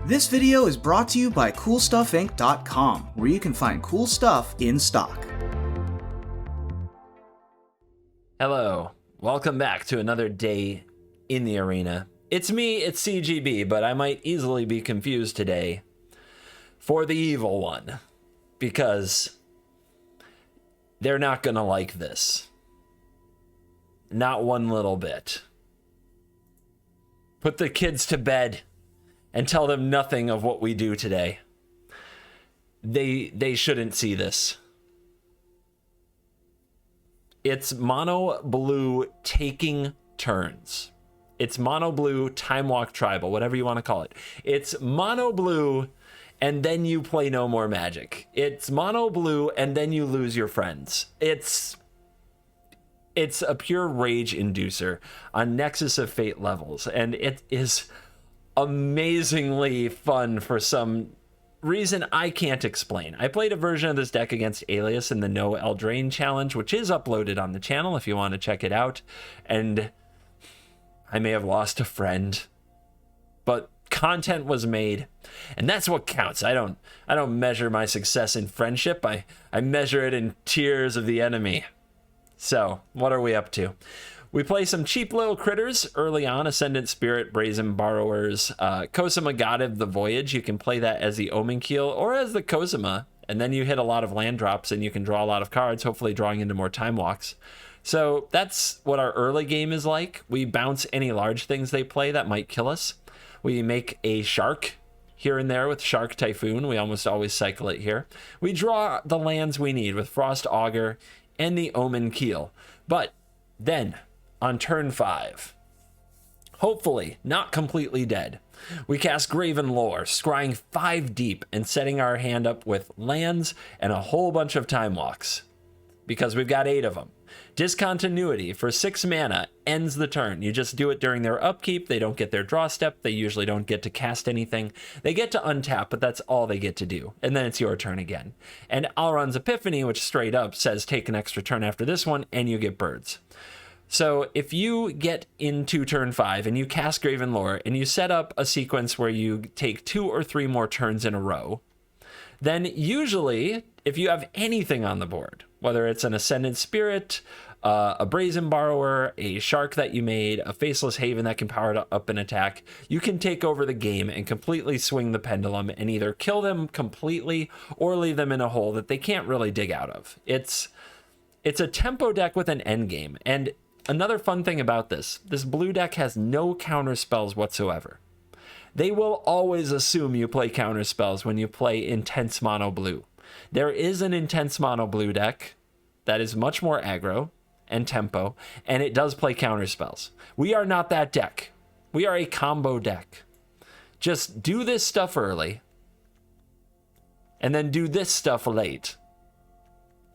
This video is brought to you by CoolStuffInc.com, where you can find cool stuff in stock. Hello, welcome back to another day in the arena. It's me, it's CGB, but I might easily be confused today for the evil one, because they're not gonna like this. Not one little bit. Put the kids to bed and tell them nothing of what we do today. They shouldn't see this. It's mono blue taking turns. It's mono blue Timewalk tribal, whatever you want to call it. It's mono blue and then you play no more magic. It's mono blue and then you lose your friends. It's a pure rage inducer on Nexus of Fate levels, and it is amazingly fun for some reason I can't explain. I played a version of this deck against Alias in the No Eldraine challenge, which is uploaded on the channel if you want to check it out, and I may have lost a friend, but content was made, and that's what counts. I don't measure my success in friendship. I measure it in tears of the enemy. So, what are we up to? We play some cheap little critters early on. Ascendant Spirit, Brazen Borrowers, Cosima God of the Voyage. You can play that as the Omen Keel or as the Cosima, and then you hit a lot of land drops and you can draw a lot of cards, hopefully drawing into more Time Walks. So that's what our early game is like. We bounce any large things they play that might kill us. We make a Shark here and there with Shark Typhoon. We almost always cycle it here. We draw the lands we need with Frost Augur and the Omen Keel. But then, on turn 5, hopefully not completely dead, we cast Graven Lore, scrying 5 deep and setting our hand up with lands and a whole bunch of Time Walks, because we've got 8 of them. Discontinuity for 6 mana ends the turn. You just do it during their upkeep. They don't get their draw step. They usually don't get to cast anything. They get to untap, but that's all they get to do. And then it's your turn again. And Alrund's Epiphany, which straight up says take an extra turn after this one, and you get birds. So if you get into turn 5 and you cast Graven Lore and you set up a sequence where you take 2 or 3 more turns in a row, then usually if you have anything on the board, whether it's an Ascendant Spirit, a Brazen Borrower, a Shark that you made, a Faceless Haven that can power up an attack, you can take over the game and completely swing the pendulum and either kill them completely or leave them in a hole that they can't really dig out of. It's a tempo deck with an end game. And another fun thing about this blue deck has no counter spells whatsoever. They will always assume you play counter spells when you play intense mono blue. There is an intense mono blue deck that is much more aggro and tempo, and it does play counter spells. We are not that deck. We are a combo deck. Just do this stuff early, and then do this stuff late.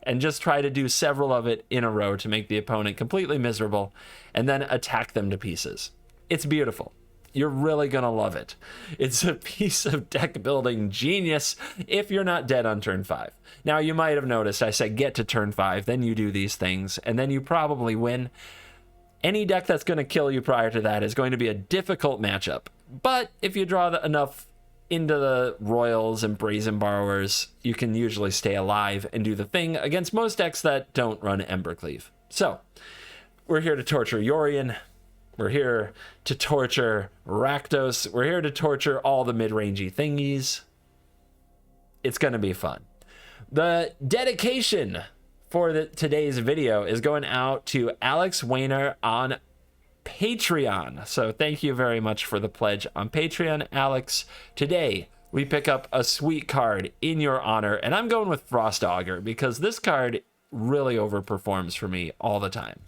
And just try to do several of it in a row to make the opponent completely miserable, and then attack them to pieces. It's beautiful. You're really gonna love it. It's a piece of deck building genius if you're not dead on turn 5. Now, you might have noticed I said get to turn 5, then you do these things, and then you probably win. Any deck that's gonna kill you prior to that is going to be a difficult matchup. But if you draw enough into the Royals and Brazen Borrowers, you can usually stay alive and do the thing against most decks that don't run Embercleave. So, we're here to torture Yorion. We're here to torture Rakdos. We're here to torture all the mid-rangey thingies. It's going to be fun. The dedication for today's video is going out to Alex Weiner on Patreon. So thank you very much for the pledge on Patreon, Alex. Today, we pick up a sweet card in your honor, and I'm going with Frost Augur because this card really overperforms for me all the time.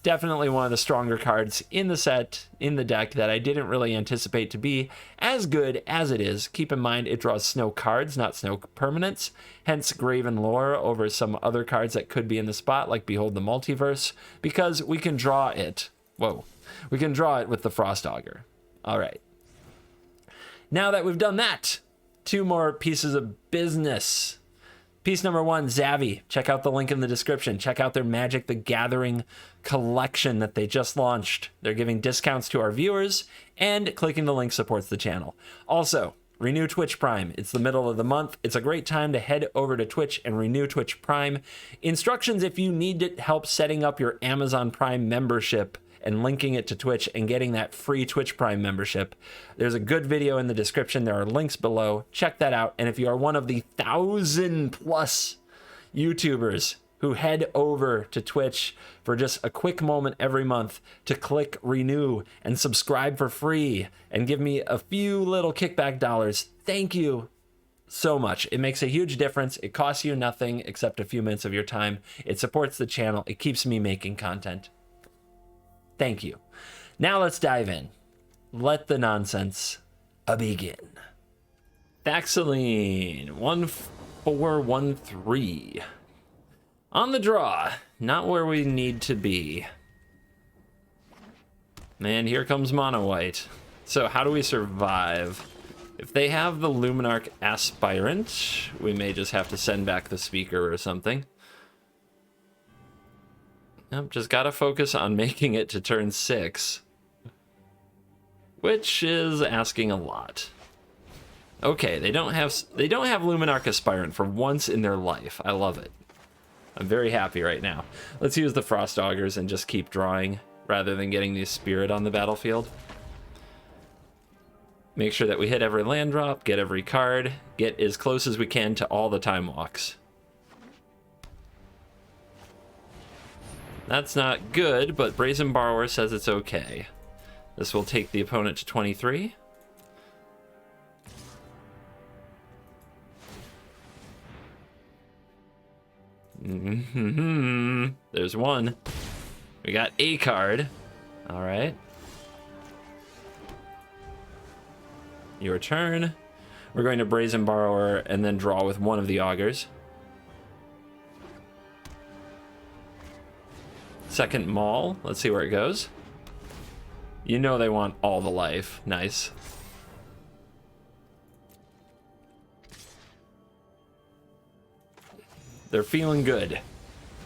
Definitely one of the stronger cards in the set, in the deck, that I didn't really anticipate to be as good as it is. Keep in mind, it draws snow cards, not snow permanents, hence Graven Lore over some other cards that could be in the spot, like Behold the Multiverse, because we can draw it. Whoa. We can draw it with the Frost Augur. All right. Now that we've done that, 2 more pieces of business. Piece number 1, Zavi. Check out the link in the description. Check out their Magic the Gathering collection that they just launched. They're giving discounts to our viewers, and clicking the link supports the channel. Also, renew Twitch Prime. It's the middle of the month. It's a great time to head over to Twitch and renew Twitch Prime. Instructions if you need help setting up your Amazon Prime membership and linking it to Twitch and getting that free Twitch Prime membership. There's a good video in the description. There are links below. Check that out. And if you are one of the 1,000+ YouTubers who head over to Twitch for just a quick moment every month to click renew and subscribe for free and give me a few little kickback dollars, thank you so much. It makes a huge difference. It costs you nothing except a few minutes of your time. It supports the channel. It keeps me making content. Thank you. Now let's dive in. Let the nonsense begin. Vaxeline 1413. On the draw, not where we need to be. And here comes Mono White. So how do we survive? If they have the Luminarch Aspirant, we may just have to send back the speaker or something. Nope, just gotta focus on making it to turn 6. Which is asking a lot. Okay, they don't have Luminarch Aspirant for once in their life. I love it. I'm very happy right now. Let's use the Frost Augurs and just keep drawing rather than getting the Spirit on the battlefield. Make sure that we hit every land drop, get every card, get as close as we can to all the time walks. That's not good, but Brazen Borrower says it's okay. This will take the opponent to 23. There's one. We got a card. All right. Your turn. We're going to Brazen Borrower and then draw with one of the Augurs. Second Maul. Let's see where it goes. You know they want all the life. Nice. They're feeling good.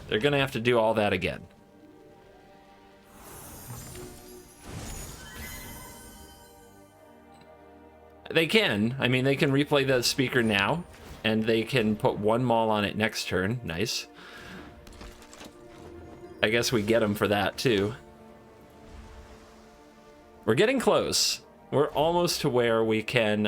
They're gonna have to do all that again. They can. I mean, they can replay the speaker now, and they can put one Maul on it next turn. Nice. I guess we get them for that, too. We're getting close. We're almost to where we can,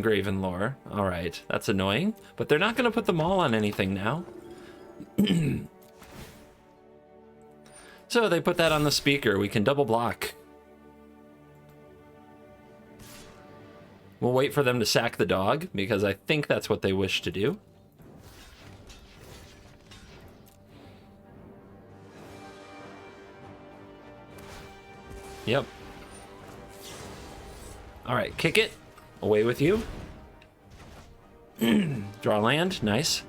Graven Lore. All right, that's annoying. But they're not going to put them all on anything now. So they put that on the speaker. We can double block. We'll wait for them to sack the dog, because I think that's what they wish to do. Yep. All right, kick it. Away with you. Draw land. Nice.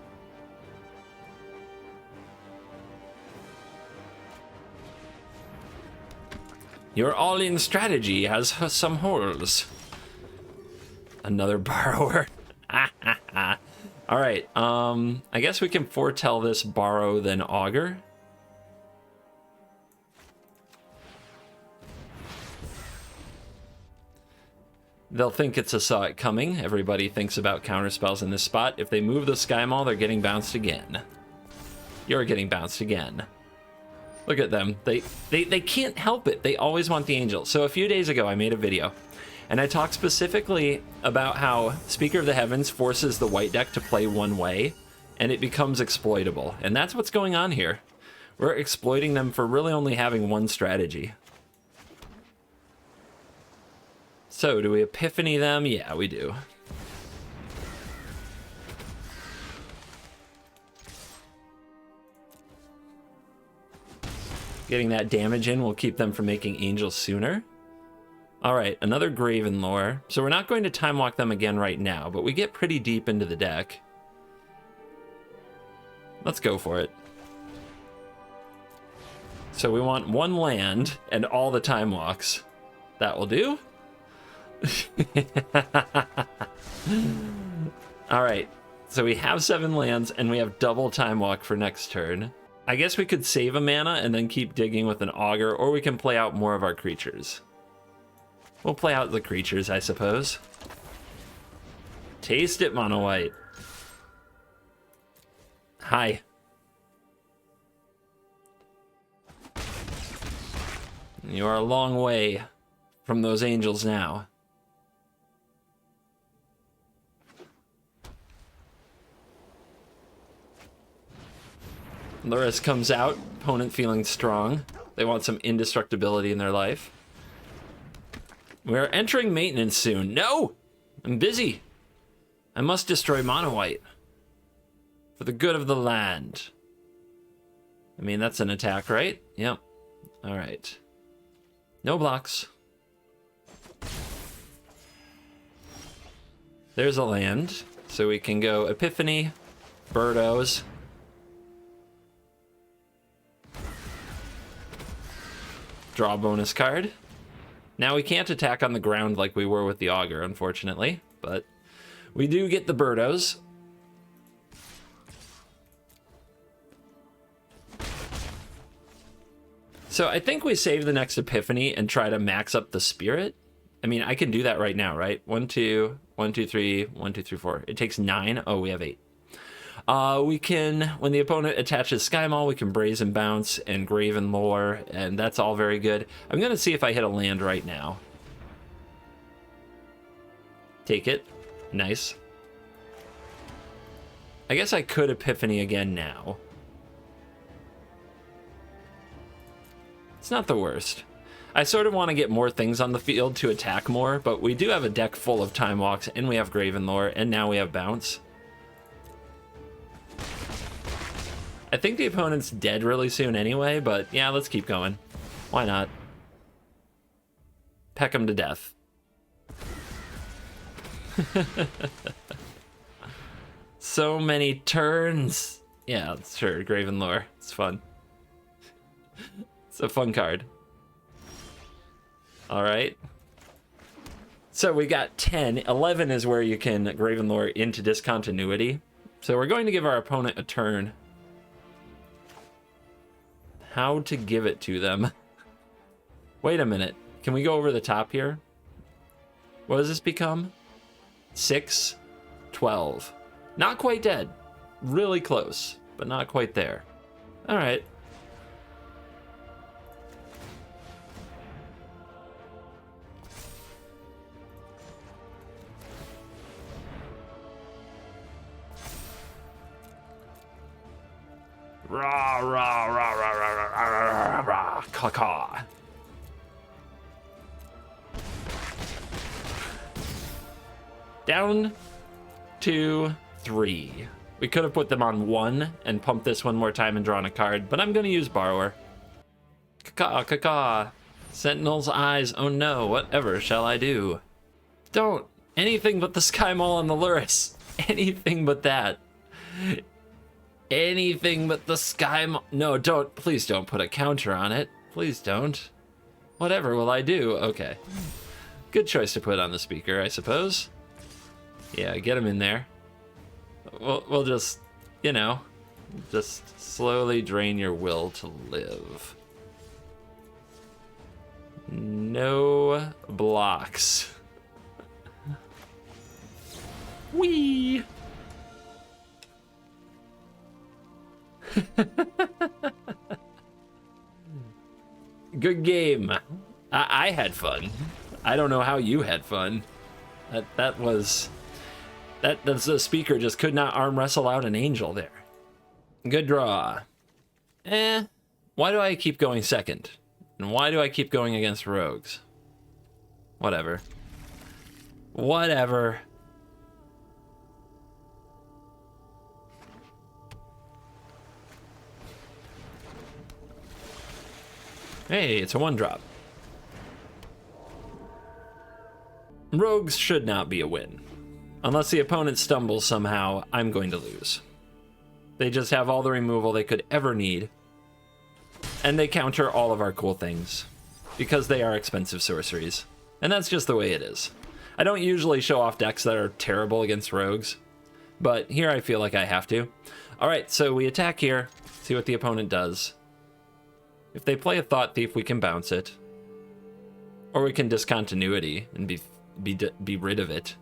Your all-in strategy has some holes. Another borrower. All right. I guess we can foretell this borrow then augur. They'll think it's a saw it coming. Everybody thinks about counterspells in this spot. If they move the Sky Maul, they're getting bounced again. You're getting bounced again. Look at them. They can't help it. They always want the angel. So a few days ago, I made a video, and I talked specifically about how Speaker of the Heavens forces the white deck to play one way, and it becomes exploitable. And that's what's going on here. We're exploiting them for really only having one strategy. So, do we Epiphany them? Yeah, we do. Getting that damage in will keep them from making angels sooner. Alright, another Graven Lore. So we're not going to time walk them again right now, but we get pretty deep into the deck. Let's go for it. So we want one land and all the time walks. That will do. Alright, so we have 7 lands and we have double time walk for next turn. I guess we could save a mana and then keep digging with an augur, or we can play out more of our creatures. We'll play out the creatures, I suppose. Taste it, Mono White. Hi. You are a long way from those angels now. Luris comes out, opponent feeling strong. They want some indestructibility in their life. We're entering maintenance soon. No! I'm busy. I must destroy Mono White. For the good of the land. I mean, that's an attack, right? Yep. Alright. No blocks. There's a land. So we can go Epiphany, Birdos. Draw a bonus card. Now we can't attack on the ground like we were with the Augur, unfortunately. But we do get the Birdos. So I think we save the next Epiphany and try to max up the Spirit. I mean, I can do that right now, right? 1, 2, 1, 2, 3, 1, 2, 3, 4. It takes 9. Oh, we have 8. We can, when the opponent attaches Sky Maul, we can Brazen Bounce and Graven Lore, and that's all very good. I'm going to see if I hit a land right now. Take it. Nice. I guess I could Epiphany again now. It's not the worst. I sort of want to get more things on the field to attack more, but we do have a deck full of Time Walks, and we have Graven Lore, and now we have Bounce. I think the opponent's dead really soon anyway, but yeah, let's keep going. Why not? Peck him to death. So many turns. Yeah, sure, Graven Lore. It's fun. It's a fun card. All right. So we got 10. 11 is where you can Graven Lore into discontinuity. So we're going to give our opponent a turn. How to give it to them. Wait a minute. Can we go over the top here? What does this become? 6, 12. Not quite dead. Really close, but not quite there. All right. Rah, rah, rah, rah, rah, rah, rah, rah, rah, caw. Down to 3. We could have put them on 1 and pumped this one more time and drawn a card, but I'm going to use Borrower. Caw, caw, caw. Sentinel's eyes. Oh no, whatever shall I do? Don't. Anything but the Sky Maul and the Luris. Anything but that. Anything but the Sky Maul. No, don't. Please don't put a counter on it. Please don't. Whatever will I do? Okay. Good choice to put on the speaker, I suppose. Yeah, get him in there. We'll just, you know, just slowly drain your will to live. No blocks. Whee! Good game. I had fun. I don't know how you had fun. That's the speaker just could not arm wrestle out an angel there. Good draw. Why do I keep going second? And why do I keep going against rogues? Whatever. Whatever. Hey, it's a 1-drop. Rogues should not be a win. Unless the opponent stumbles somehow, I'm going to lose. They just have all the removal they could ever need. And they counter all of our cool things. Because they are expensive sorceries. And that's just the way it is. I don't usually show off decks that are terrible against rogues. But here I feel like I have to. Alright, so we attack here. See what the opponent does. If they play a Thought Thief, we can bounce it. Or we can discontinuity and be rid of it.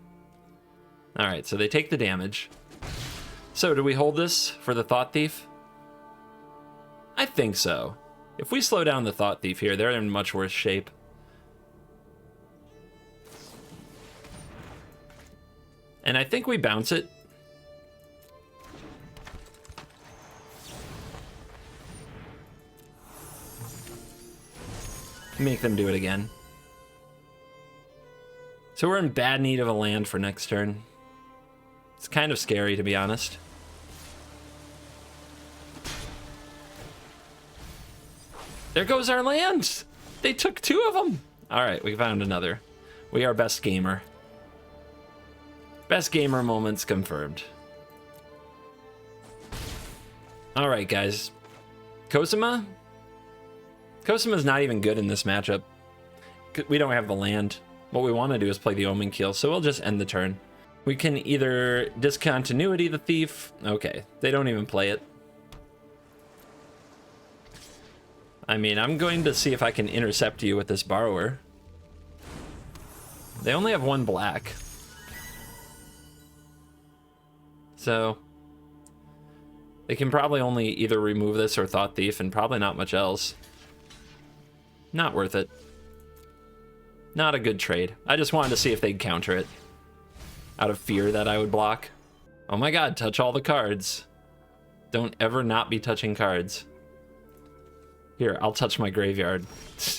All right, so they take the damage. So do we hold this for the Thought Thief? I think so. If we slow down the Thought Thief here, they're in much worse shape. And I think we bounce it. Make them do it again. So we're in bad need of a land for next turn. It's kind of scary, to be honest. There goes our land! They took 2 of them! Alright, we found another. We are best gamer. Best gamer moments confirmed. Alright, guys. Cosima? Cosima's not even good in this matchup. We don't have the land. What we want to do is play the Omen Keel, so we'll just end the turn. We can either discontinuity the Thief. Okay, they don't even play it. I mean, I'm going to see if I can intercept you with this Borrower. They only have 1 black. So they can probably only either remove this or Thought Thief, and probably not much else. Not worth it. Not a good trade. I just wanted to see if they'd counter it. Out of fear that I would block. Oh my god, touch all the cards. Don't ever not be touching cards. Here, I'll touch my graveyard.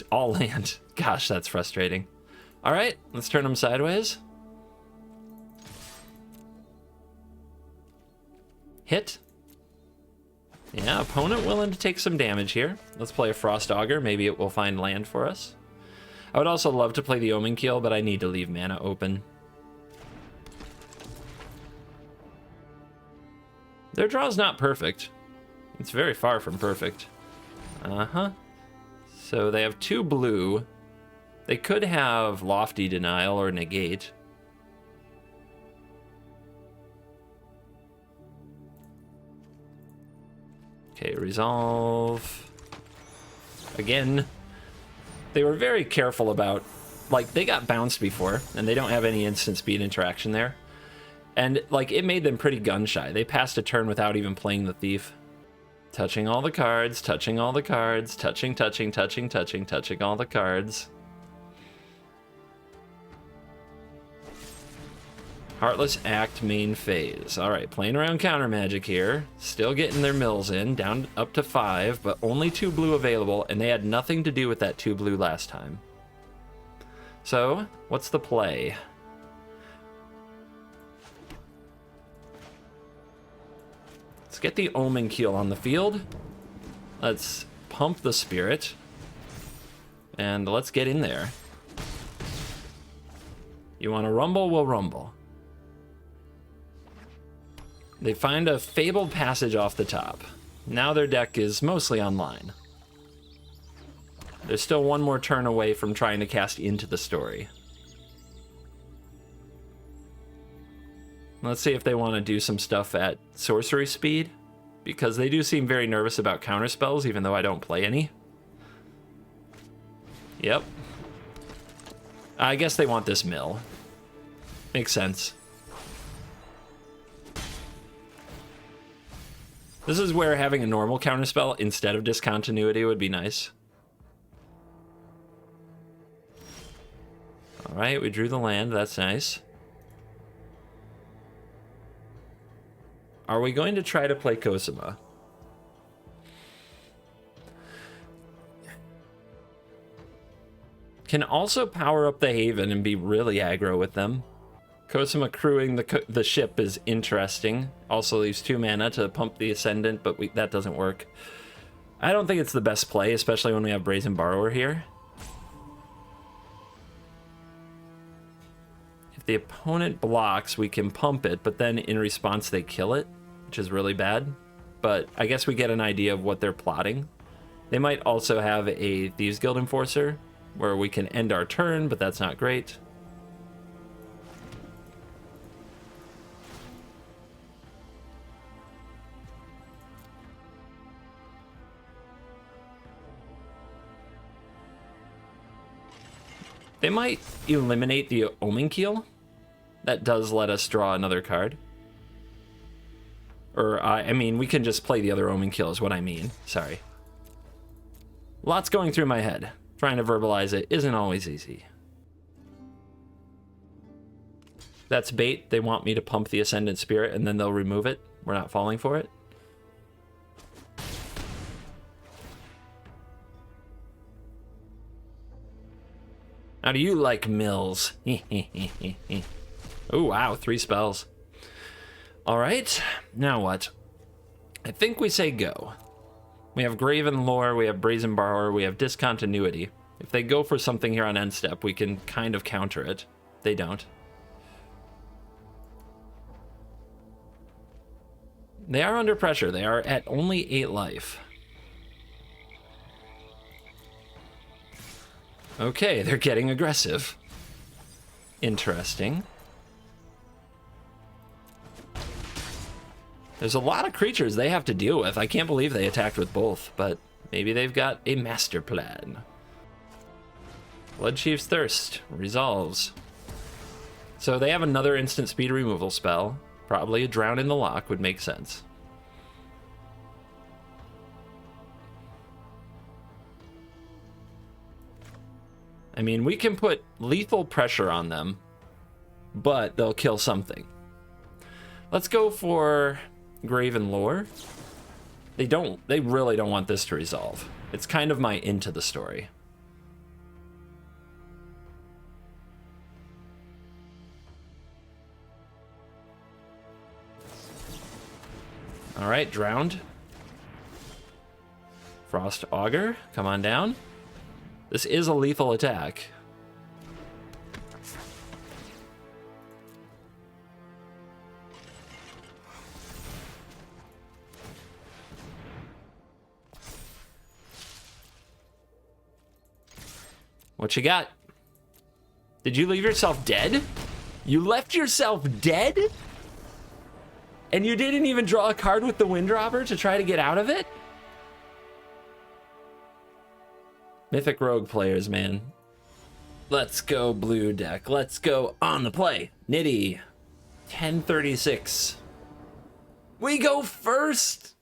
All land. Gosh, that's frustrating. Alright, let's turn them sideways. Hit. Yeah, opponent willing to take some damage here. Let's play a Frost Augur. Maybe it will find land for us. I would also love to play the Omen Keel, but I need to leave mana open. Their draw's not perfect. It's very far from perfect. Uh-huh. So they have 2 blue. They could have Lofty Denial or Negate. Okay, resolve. Again. They were very careful about, like, they got bounced before, and they don't have any instant speed interaction there. And, like, it made them pretty gun-shy. They passed a turn without even playing the Thief. Touching all the cards, touching all the cards, touching all the cards. Heartless Act main phase. Alright, playing around counter magic here. Still getting their mills in, down up to 5, but only 2 blue available, and they had nothing to do with that 2 blue last time. So, what's the play? Let's get the Omen Keel on the field. Let's pump the Spirit. And let's get in there. You want to rumble? We'll rumble. They find a Fabled Passage off the top. Now their deck is mostly online. They're still 1 more turn away from trying to cast Into the Story. Let's see if they want to do some stuff at sorcery speed, because they do seem very nervous about counter spells, even though I don't play any. Yep. I guess they want this mill. Makes sense. This is where having a normal counterspell instead of discontinuity would be nice. Alright, we drew the land, that's nice. Are we going to try to play Cosima? Can also power up the Haven and be really aggro with them. Cosima crewing the ship is interesting. Also leaves 2 mana to pump the Ascendant, but that doesn't work. I don't think it's the best play, especially when we have Brazen Borrower here. If the opponent blocks, we can pump it, but then in response they kill it, which is really bad. But I guess we get an idea of what they're plotting. They might also have a Thieves Guild Enforcer, where we can end our turn, but that's not great. They might eliminate the Omen Keel. That does let us draw another card. Or, I mean, we can just play the other Omen Keel is what I mean. Sorry. Lots going through my head. Trying to verbalize it isn't always easy. That's bait. They want me to pump the Ascendant Spirit and then they'll remove it. We're not falling for it. How do you like Mills? Oh, wow, 3 spells. All right, now what? I think we say go. We have Graven Lore, we have Brazen Borrower, we have Discontinuity. If they go for something here on end step, we can kind of counter it. They don't. They are under pressure. They are at only 8 life. Okay, they're getting aggressive. Interesting. There's a lot of creatures they have to deal with. I can't believe they attacked with both, but maybe they've got a master plan. Bloodchief's Thirst resolves. So they have another instant speed removal spell. Probably a Drown in the Lock would make sense. I mean, we can put lethal pressure on them, but they'll kill something. Let's go for Graven Lore. They really don't want this to resolve. It's kind of my into the story. All right, Drowned. Frost Augur, come on down. This is a lethal attack. What you got? Did you leave yourself dead? You left yourself dead? And you didn't even draw a card with the Windropper to try to get out of it? Mythic Rogue players, man. Let's go blue deck. Let's go on the play. Nitty. 1036. We go first.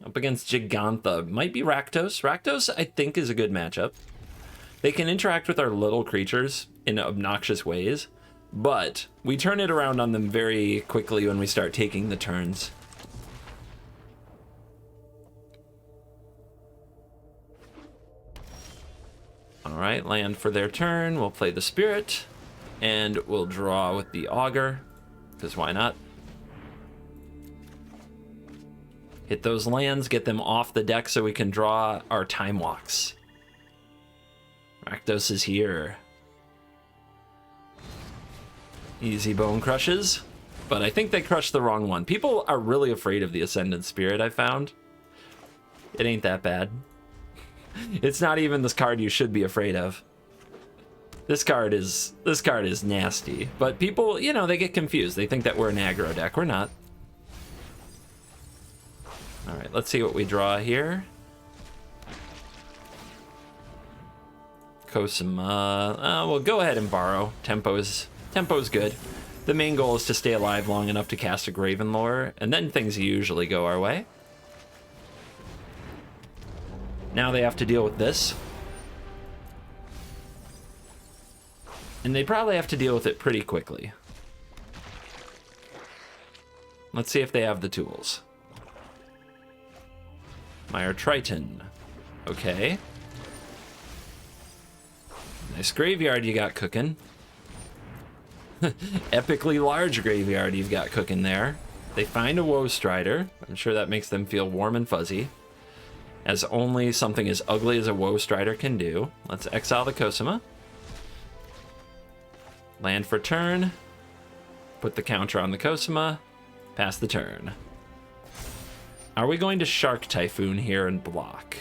Up against Gigantha. Might be Rakdos. Rakdos, I think, is a good matchup. They can interact with our little creatures in obnoxious ways, but we turn it around on them very quickly when we start taking the turns. All right, land for their turn. We'll play the Spirit, and we'll draw with the Augur, because why not? Hit those lands, get them off the deck so we can draw our Timewalks. Rakdos is here. Easy Bone Crushes, but I think they crushed the wrong one. People are really afraid of the Ascendant Spirit, I found. It ain't that bad. It's not even this card you should be afraid of. This card is nasty, but people, you know, they get confused. They think that we're an aggro deck. We're not. All right, let's see what we draw here. Cosima. Well, go ahead and borrow. Tempo's good. The main goal is to stay alive long enough to cast a Graven Lore, and then things usually go our way. Now they have to deal with this. And they probably have to deal with it pretty quickly. Let's see if they have the tools. Mire Triton. Okay. Nice graveyard you got cooking. Epically large graveyard you've got cooking there. They find a Woe Strider. I'm sure that makes them feel warm and fuzzy, as only something as ugly as a Woe Strider can do. Let's exile the Cosima. Land for turn. Put the counter on the Cosima. Pass the turn. Are we going to Shark Typhoon here and block?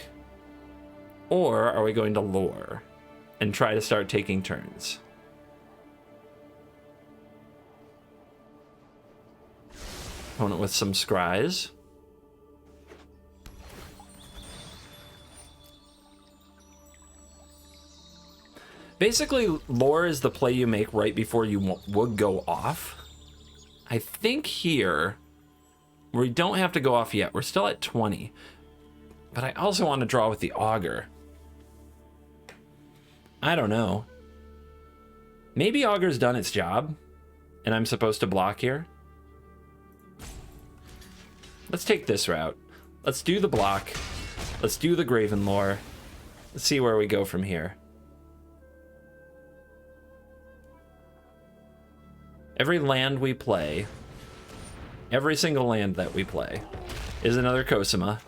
Or are we going to lore and try to start taking turns? Opponent with some scries. Basically, lore is the play you make right before you would go off. I think here, we don't have to go off yet. We're still at 20. But I also want to draw with the Augur. I don't know. Maybe Augur's done its job, and I'm supposed to block here. Let's take this route. Let's do the block. Let's do the Graven lore. Let's see where we go from here. Every land we play, every single land that we play, is another Cosima.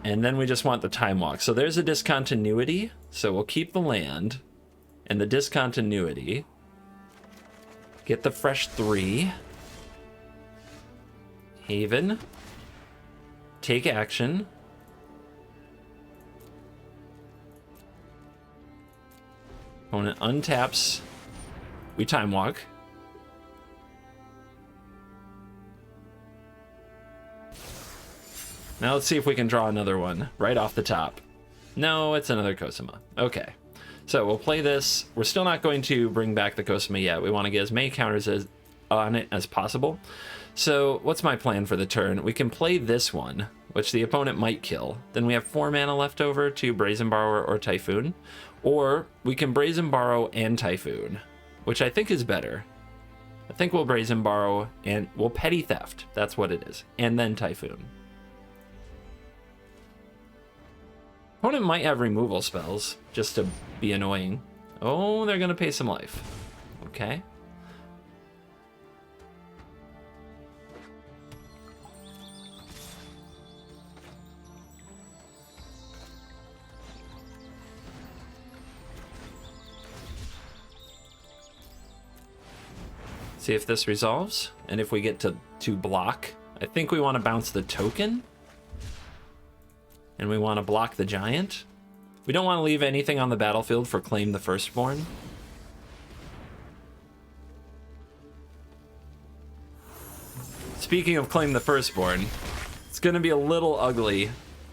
And then we just want the Timewalk. So there's a discontinuity. So we'll keep the land and the discontinuity. Get the fresh 3. Haven. Take action. Opponent untaps. We Timewalk. Now let's see if we can draw another one right off the top. No, it's another Cosima. Okay. So we'll play this. We're still not going to bring back the Cosima yet. We want to get as many counters on it as possible. So what's my plan for the turn? We can play this one, which the opponent might kill. Then we have 4 mana left over to Brazen Borrower or Typhoon. Or we can Brazen Borrow and Typhoon, which I think is better. I think we'll Brazen Borrow and we'll Petty Theft. That's what it is. And then Typhoon. Opponent might have removal spells, just to be annoying. Oh, they're going to pay some life. Okay. See if this resolves, and if we get to block. I think we want to bounce the token. And we want to block the giant. We don't want to leave anything on the battlefield for Claim the Firstborn. Speaking of Claim the Firstborn, it's going to be a little ugly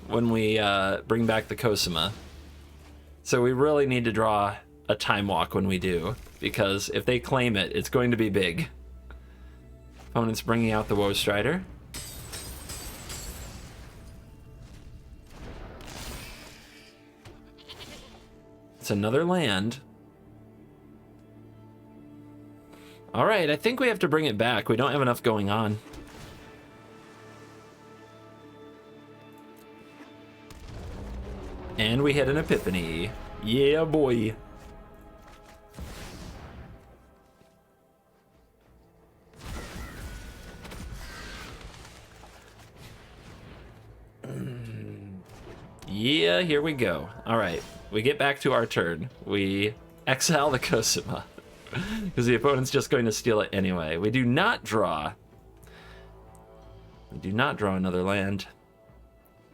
when we bring back the Cosima. So we really need to draw a Timewalk when we do, because if they claim it, it's going to be big. Opponent's bringing out the Woe Strider. It's another land. All right, I think we have to bring it back. We don't have enough going on. And we hit an Epiphany. Yeah, boy. Yeah, here we go. All right. We get back to our turn. We exile the Cosima because the opponent's just going to steal it anyway. We do not draw. We do not draw another land.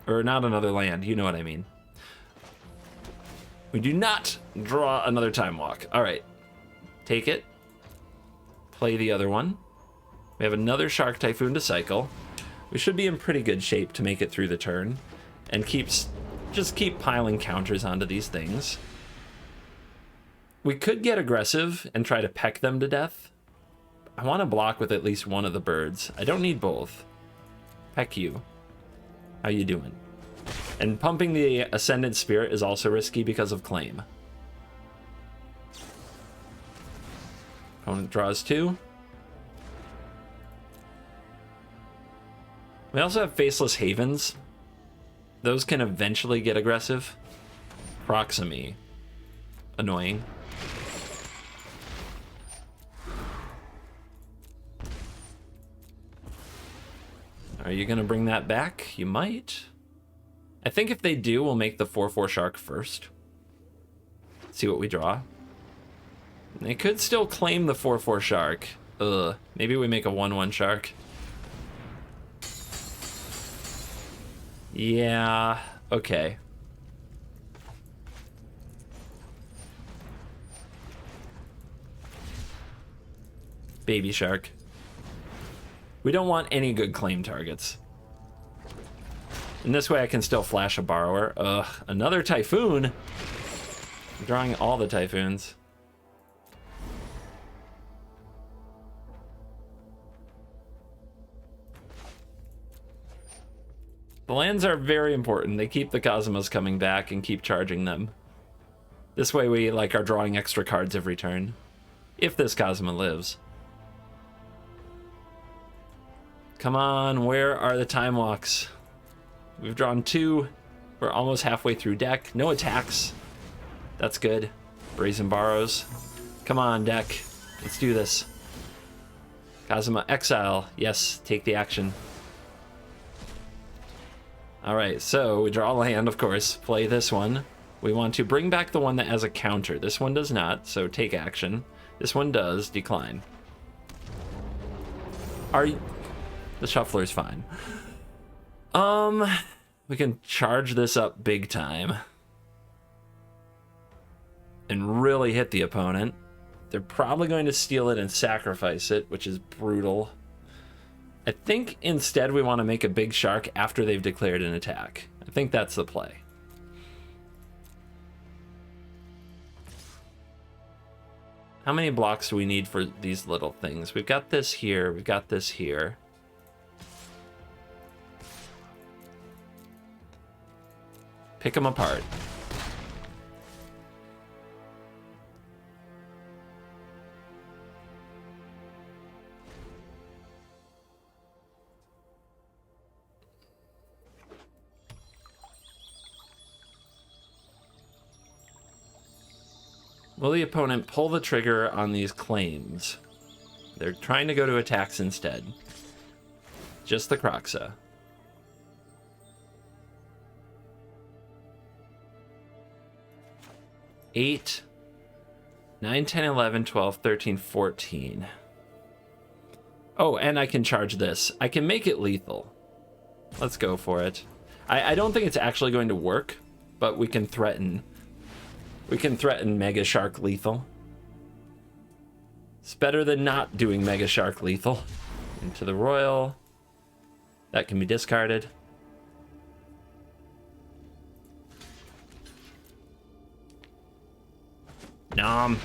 Or not another land, you know what I mean. We do not draw another Timewalk. All right. Take it. Play the other one. We have another Shark Typhoon to cycle. We should be in pretty good shape to make it through the turn and just keep piling counters onto these things. We could get aggressive and try to peck them to death. I want to block with at least one of the birds. I don't need both. Peck you. How you doing? And pumping the Ascendant Spirit is also risky because of Claim. Opponent draws 2. We also have Faceless Havens. Those can eventually get aggressive. Proximy. Annoying. Are you going to bring that back? You might. I think if they do, we'll make the 4/4 Shark first. See what we draw. They could still claim the 4/4 Shark. Ugh. Maybe we make a 1/1 Shark. Yeah, okay. Baby Shark. We don't want any good claim targets. And this way I can still flash a borrower. Ugh, another Typhoon. I'm drawing all the Typhoons. The lands are very important. They keep the Cosmos coming back and keep charging them. This way we like are drawing extra cards every turn. If this Cosmo lives. Come on, where are the Time Walks? We've drawn 2. We're almost halfway through deck. No attacks. That's good. Brazen Borrows. Come on, deck. Let's do this. Cosmo Exile. Yes, take the action. Alright, so we draw a land, of course. Play this one. We want to bring back the one that has a counter. This one does not, so take action. This one does. Decline. The Shuffler's fine. We can charge this up big time. And really hit the opponent. They're probably going to steal it and sacrifice it, which is brutal. I think instead we want to make a big shark after they've declared an attack. I think that's the play. How many blocks do we need for these little things? We've got this here. We've got this here. Pick them apart. Will the opponent pull the trigger on these claims? They're trying to go to attacks instead. Just the Kroxa. Eight, 9, 10, 11, 12, 13, 14. Oh, and I can charge this. I can make it lethal. Let's go for it. I don't think it's actually going to work, but we can threaten. We can threaten Mega Shark lethal. It's better than not doing Mega Shark lethal. Into the Royal. That can be discarded. Nom.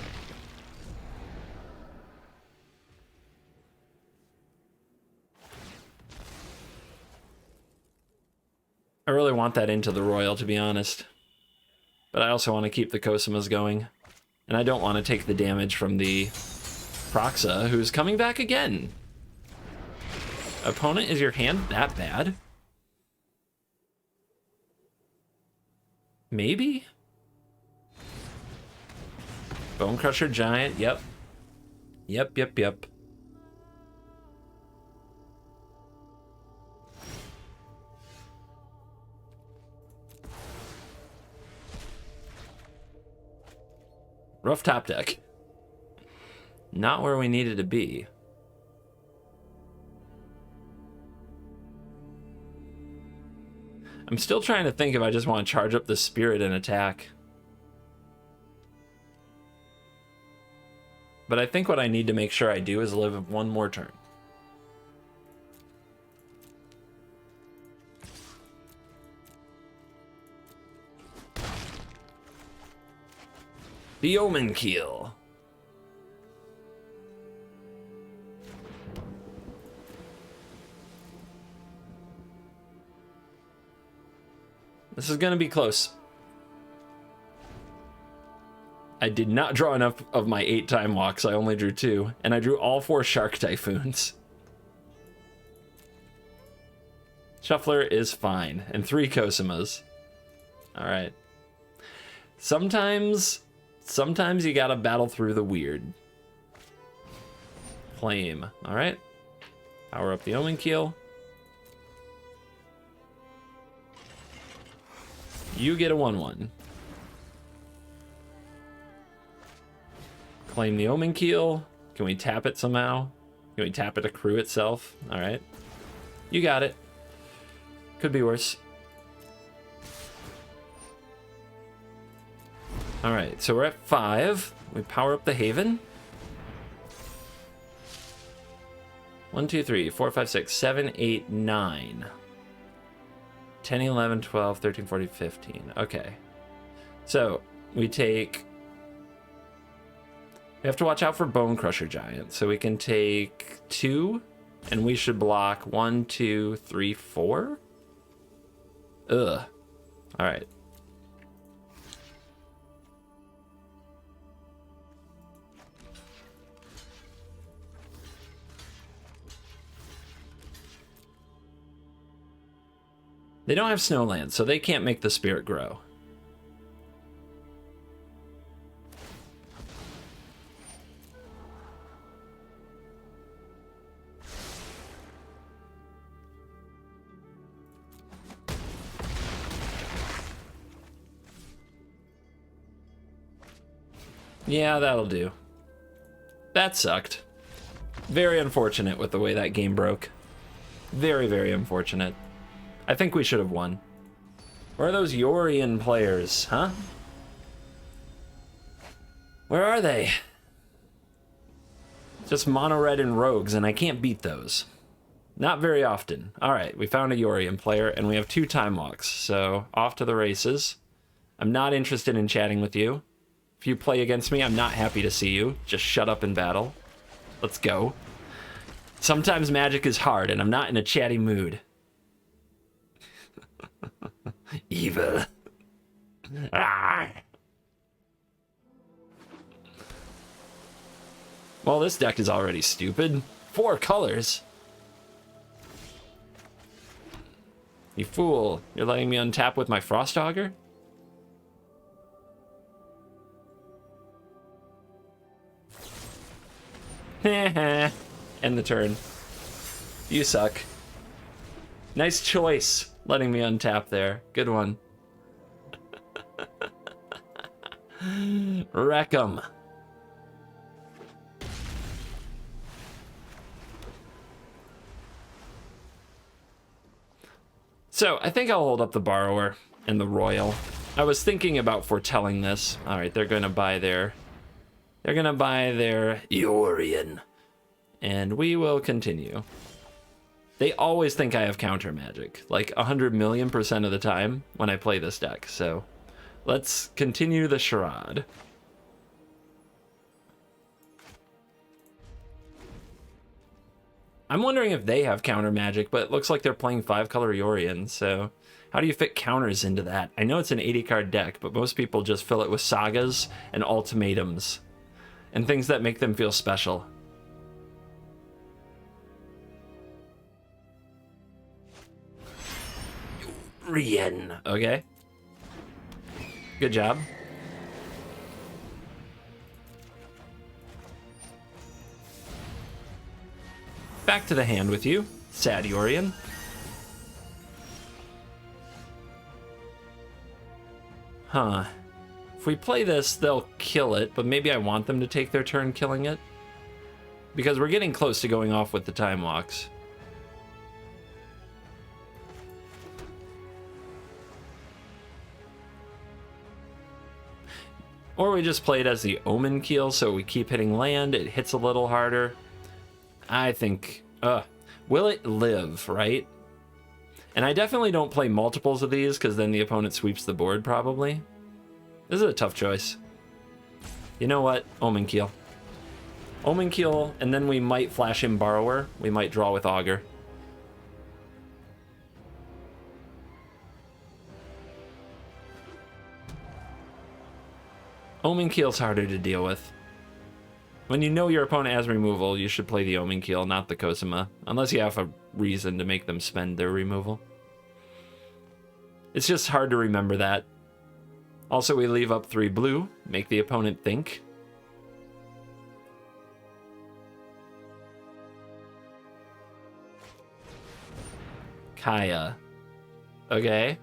I really want that into the Royal, to be honest. But I also want to keep the Cosmos going. And I don't want to take the damage from the Kroxa, who's coming back again. Opponent, is your hand that bad? Maybe? Bone Crusher Giant, yep. Yep. Rough top deck. Not where we needed to be. I'm still trying to think if I just want to charge up the Spirit and attack. But I think what I need to make sure I do is live one more turn. The Omen Keel. This is going to be close. I did not draw enough of my 8 Time Walks. I only drew 2, and I drew all 4 Shark Typhoons. Shuffler is fine, and 3 Cosmos. All right. Sometimes you gotta battle through the weird. Claim. All right. Power up the Omen Keel. You get a 1/1. Claim the Omen Keel. Can we tap it somehow? Can we tap it to crew itself? All right. You got it. Could be worse. All right, so we're at 5. We power up the Haven. 1, 2, 3, 4, 5, 6, 7, 8, 9. 10, 11, 12, 13, 14, 15. Okay. So we take... We have to watch out for Bone Crusher Giant. So we can take 2, and we should block 1, 2, 3, 4. Ugh. All right. They don't have Snowland, so they can't make the spirit grow. Yeah, that'll do. That sucked. Very unfortunate with the way that game broke. Very, very unfortunate. I think we should have won. Where are those Yorian players, huh? Where are they? Just mono red and rogues, and I can't beat those. Not very often. All right, we found a Yorian player, and we have 2 time walks, so off to the races. I'm not interested in chatting with you. If you play against me, I'm not happy to see you. Just shut up in battle. Let's go. Sometimes Magic is hard, and I'm not in a chatty mood. Evil. Ah. Well, this deck is already stupid. 4 colors. You fool. You're letting me untap with my Frost Augur? End the turn. You suck. Nice choice, letting me untap there. Good one. Wreck 'em. So, I think I'll hold up the Borrower and the Royal. I was thinking about foretelling this. Alright, they're gonna buy their... They're gonna buy their Yorian. And we will continue. They always think I have counter magic, like 100,000,000% of the time when I play this deck. So let's continue the charade. I'm wondering if they have counter magic, but it looks like they're playing 5-color Yorian. So how do you fit counters into that? I know it's an 80-card deck, but most people just fill it with sagas and ultimatums and things that make them feel special. Rien. Okay. Good job. Back to the hand with you, sad Yorian. Huh. If we play this, they'll kill it, but maybe I want them to take their turn killing it. Because we're getting close to going off with the time walks. Or we just play it as the Omen Keel, so we keep hitting land, it hits a little harder. I think, will it live, right? And I definitely don't play multiples of these, because then the opponent sweeps the board, probably. This is a tough choice. You know what? Omen Keel. Omen Keel, and then we might flash in Borrower. We might draw with Augur. Omen Keel's harder to deal with. When you know your opponent has removal, you should play the Omen Keel, not the Cosima, unless you have a reason to make them spend their removal. It's just hard to remember that. Also, we leave up 3 blue, make the opponent think. Kaya. Okay.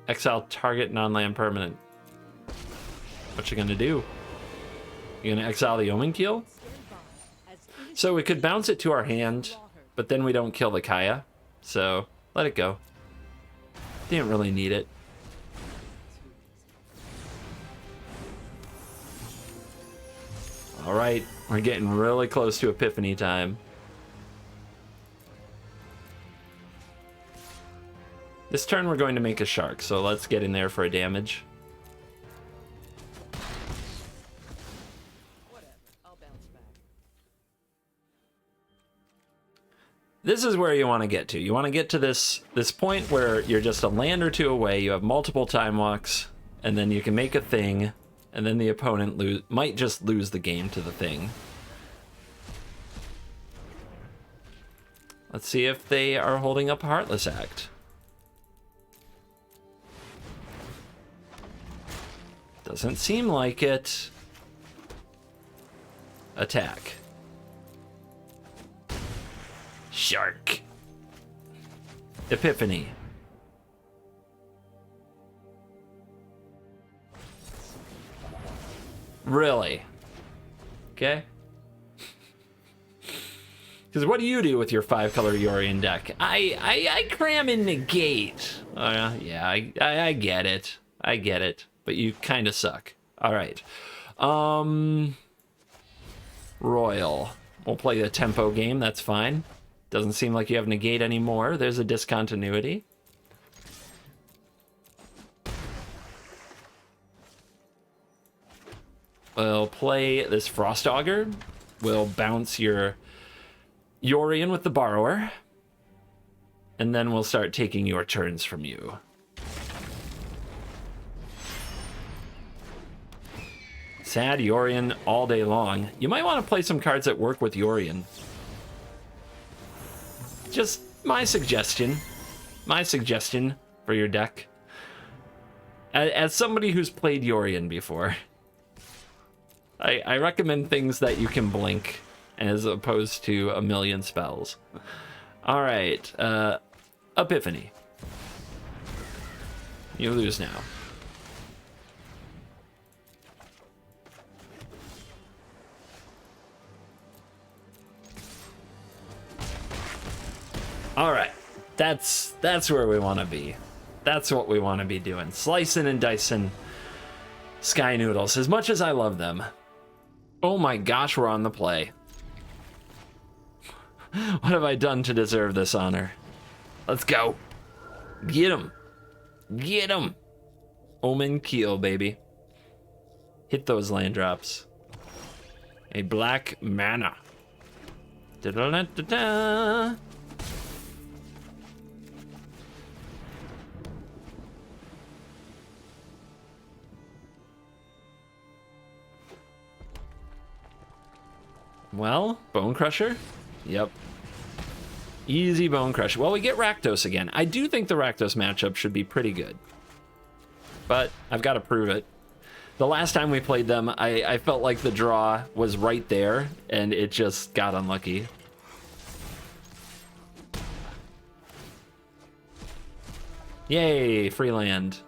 Exile target non-land permanent. What you gonna do? You gonna exile the Omen Keel? So we could bounce it to our hand, but then we don't kill the Kaya. So let it go. Didn't really need it. All right, we're getting really close to Epiphany time. This turn we're going to make a shark, so let's get in there for a damage. This is where you want to get to. You want to get to this point where you're just a land or two away, you have multiple time walks, and then you can make a thing, and then the opponent might just lose the game to the thing. Let's see if they are holding up a Heartless Act. Doesn't seem like it. Attack. Shark. Epiphany. Really? Okay. Because what do you do with your 5-color Yorion deck? I cram in negate. Yeah, I get it. I get it. But you kind of suck. All right. Royal. We'll play the tempo game. That's fine. Doesn't seem like you have negate anymore. There's a discontinuity. We'll play this Frost Augur. We'll bounce your Yorion with the Borrower. And then we'll start taking your turns from you. Sad Yorion all day long. You might want to play some cards that work with Yorion. Just my suggestion. My suggestion for your deck. As somebody who's played Yorion before, I recommend things that you can blink as opposed to a million spells. All right, Epiphany. You lose now. All right, that's where we want to be. That's what we want to be doing. Slicing and dicing Sky Noodles, as much as I love them. Oh my gosh, we're on the play. What have I done to deserve this honor? Let's go. Get him. Get him. Omen Keel, baby. Hit those land drops. A black mana. Da-da-da-da-da. Well, Bone Crusher? Yep. Easy Bone Crusher. Well, we get Rakdos again. I do think the Rakdos matchup should be pretty good. But I've got to prove it. The last time we played them, I felt like the draw was right there, and it just got unlucky. Yay, free land.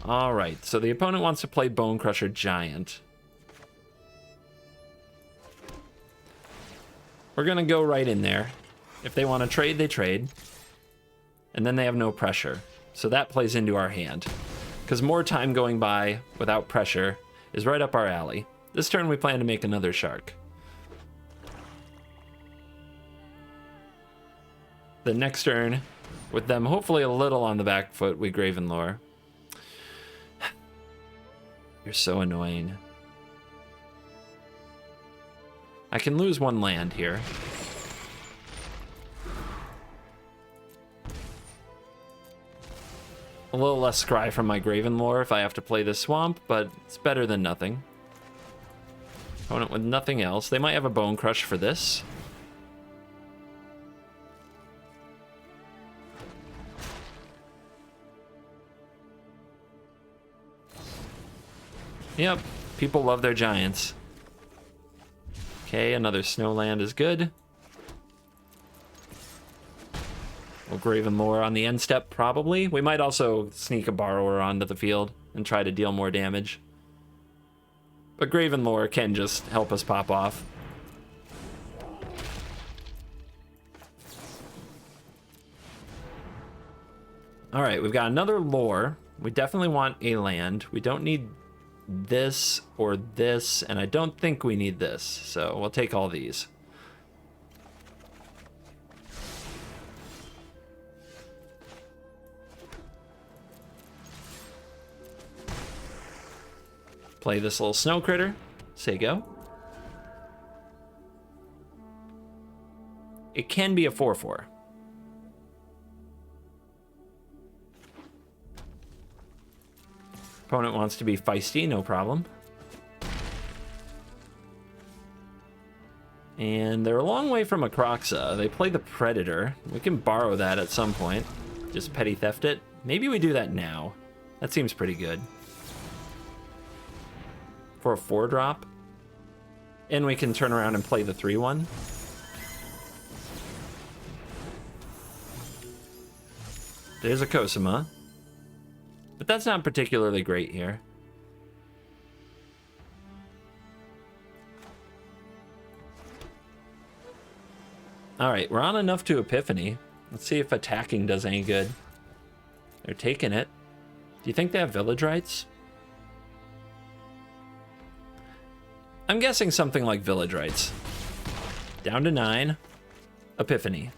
All right, so the opponent wants to play Bone Crusher Giant. We're gonna go right in there. If they want to trade, they trade. And then they have no pressure. So that plays into our hand. Because more time going by without pressure is right up our alley. This turn we plan to make another shark. The next turn, with them hopefully a little on the back foot, we Graven Lore. You're so annoying. I can lose one land here. A little less scry from my Graven Lore if I have to play this swamp, but it's better than nothing. Opponent with nothing else. They might have a Bone Crush for this. Yep, people love their giants. Okay, another Snowland is good. We'll Graven Lore on the end step, probably. We might also sneak a Borrower onto the field and try to deal more damage. But Graven Lore can just help us pop off. All right, we've got another Lore. We definitely want a land. We don't need this or this, and I don't think we need this, so we'll take all these. Play this little snow critter. Say go. It can be a 4/4. Opponent wants to be feisty, no problem. And they're a long way from a Croxa. They play the Predator. We can borrow that at some point. Just petty theft it. Maybe we do that now. That seems pretty good. For a 4-drop. And we can turn around and play the 3/1. There's a Cosima. But that's not particularly great here. Alright, we're on enough to Epiphany. Let's see if attacking does any good. They're taking it. Do you think they have village rights? I'm guessing something like village rights. Down to 9. Epiphany.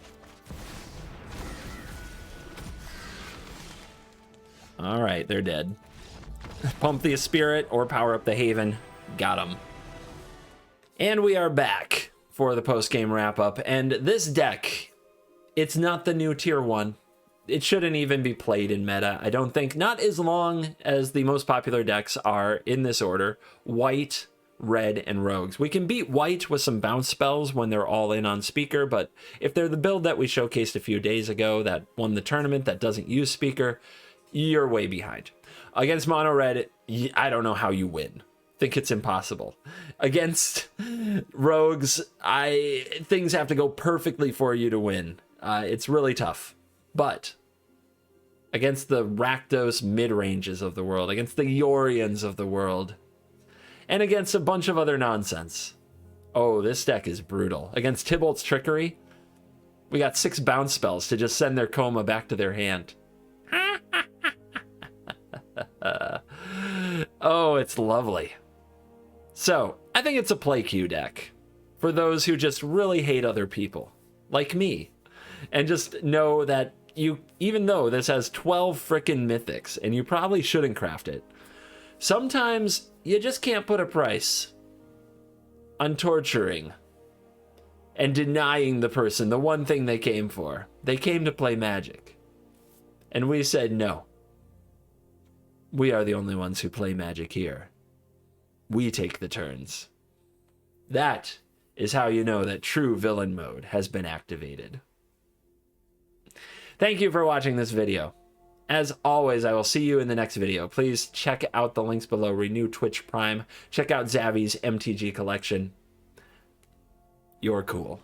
All right, they're dead. Pump the Spirit or power up the Haven. Got them. And we are back for the post-game wrap-up. And this deck, it's not the new tier 1. It shouldn't even be played in meta, I don't think. Not as long as the most popular decks are in this order. White, red, and rogues. We can beat white with some bounce spells when they're all in on speaker, but if they're the build that we showcased a few days ago that won the tournament that doesn't use speaker, you're way behind. Against mono red, I don't know how you win. Think it's impossible. Against rogues, things have to go perfectly for you to win. It's really tough. But against the Rakdos mid-ranges of the world, against the Yorians of the world, and against a bunch of other nonsense. Oh, this deck is brutal. Against Tybalt's Trickery, we got 6 bounce spells to just send their Coma back to their hand. Oh, it's lovely. So, I think it's a play queue deck for those who just really hate other people, like me, and just know that even though this has 12 frickin' mythics, and you probably shouldn't craft it, sometimes you just can't put a price on torturing and denying the person the one thing they came for. They came to play Magic. And we said no. We are the only ones who play Magic here. We take the turns. That is how you know that true villain mode has been activated. Thank you for watching this video. As always, I will see you in the next video. Please check out the links below. Renew Twitch Prime. Check out Zavi's MTG collection. You're cool.